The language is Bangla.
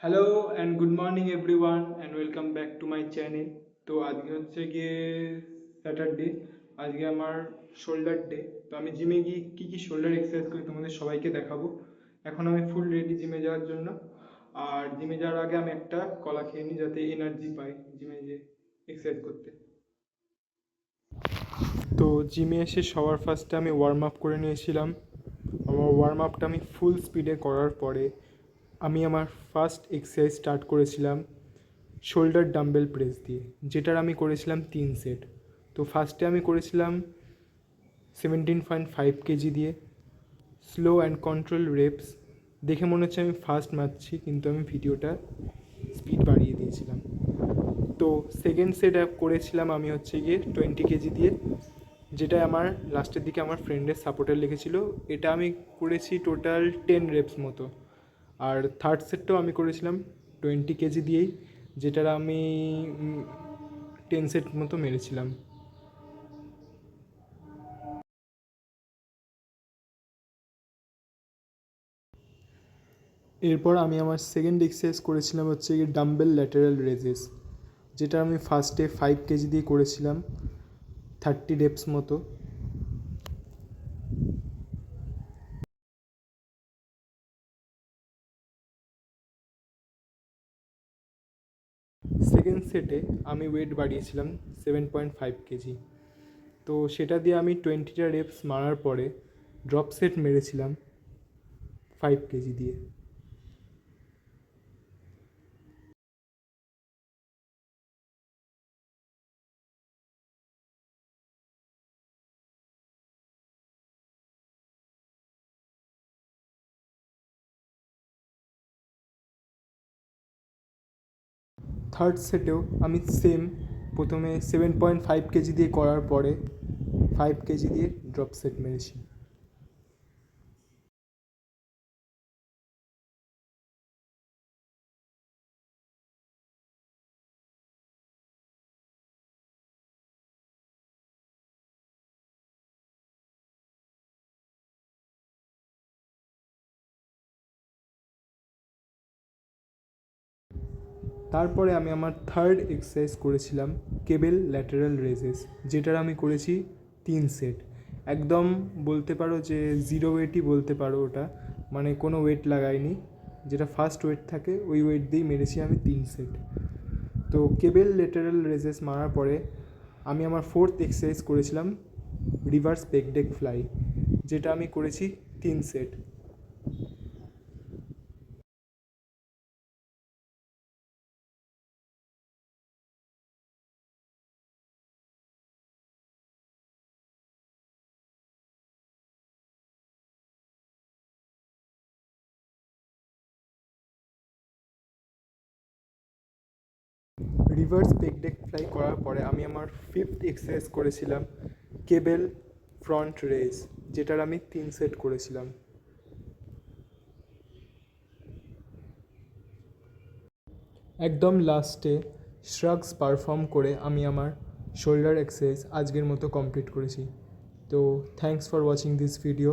Hello and good morning everyone and welcome back to my channel. তো আজকে হচ্ছে গিয়ে স্যাটারডে। আজকে আমার শোল্ডার ডে। তো আমি জিমে গিয়ে কী কী শোল্ডার এক্সারসাইজ করি তোমাদের সবাইকে দেখাবো। এখন আমি ফুল রেডি জিমে যাওয়ার জন্য। আর জিমে যাওয়ার আগে আমি একটা কলা খেয়ে নিই যাতে এনার্জি পাই জিমে গিয়ে এক্সারসাইজ করতে। তো জিমে এসে সবার ফার্স্টে আমি ওয়ার্ম আপ করে নিয়েছিলাম। আমার ওয়ার্ম আপটা আমি ফুল স্পিডে করার পরে আমি আমার ফার্স্ট এক্সারসাইজ স্টার্ট করেছিলাম শোল্ডার ডাম্বেল প্রেস দিয়ে, যেটার আমি করেছিলাম 3 সেট। তো ফার্স্টে আমি করেছিলাম 17.5 কেজি দিয়ে, স্লো অ্যান্ড কন্ট্রোল রেপস। দেখে মনে হচ্ছে আমি ফাস্ট মারছি, কিন্তু আমি ভিডিওটা স্পিড বাড়িয়ে দিয়েছিলাম। তো সেকেন্ড সেট করেছিলাম আমি হচ্ছে গিয়ে 20 কেজি দিয়ে, যেটা আমার লাস্টের দিকে আমার ফ্রেন্ডের সাপোর্টার লেগেছিল। এটা আমি করেছি টোটাল 10 রেপস মতো। আর থার্ড সেটটাও আমি করেছিলাম 20 কেজি দিয়েই, যেটার আমি 10 সেট মতো মেরেছিলাম। এরপর আমি আমার সেকেন্ড এক্সারসাইজ করেছিলাম হচ্ছে গিয়ে ডাম্বেল ল্যাটারাল রেজেস, যেটা আমি ফার্স্টে 5 কেজি দিয়ে করেছিলাম 30 রেপস মতো। সেকেন্ড সেটে আমি ওয়েট বাড়িয়েছিলাম 7.5 কেজি। তো সেটা দিয়ে আমি 20টা রেপস মারার পরে ড্রপ সেট মেরেছিলাম 5 কেজি দিয়ে। থার্ড সেটেও আমি সেম প্রথমে 7.5 কেজি দিয়ে করার পরে 5 কেজি দিয়ে ড্রপ সেট মেরেছি। তারপরে আমি আমার থার্ড এক্সারসাইজ করেছিলাম কেবেল ল্যাটারাল রেজেস, যেটার আমি করেছি 3 সেট। একদম বলতে পারো যে জিরো ওয়েটই বলতে পারো ওটা, মানে কোনো ওয়েট লাগাইনি, যেটা ফার্স্ট ওয়েট থাকে ওই ওয়েট দিয়েই মেরেছি আমি 3 সেট। তো কেবেল ল্যাটারাল রেজেস মারার পরে আমি আমার ফোর্থ এক্সারসাইজ করেছিলাম রিভার্স পেক ডেক ফ্লাই, যেটা আমি করেছি 3 সেট। রিভার্স পেক ডেক ফ্লাই করার পরে আমি আমার ফিফথ এক্সারসাইজ করেছিলাম কেবেল ফ্রন্ট রেজ, যেটার আমি 3 সেট করেছিলাম। একদম লাস্টে শ্রাগস পারফর্ম করে আমি আমার শোল্ডার এক্সারসাইজ আজকের মতো কমপ্লিট করেছি। তো thanks for watching this video.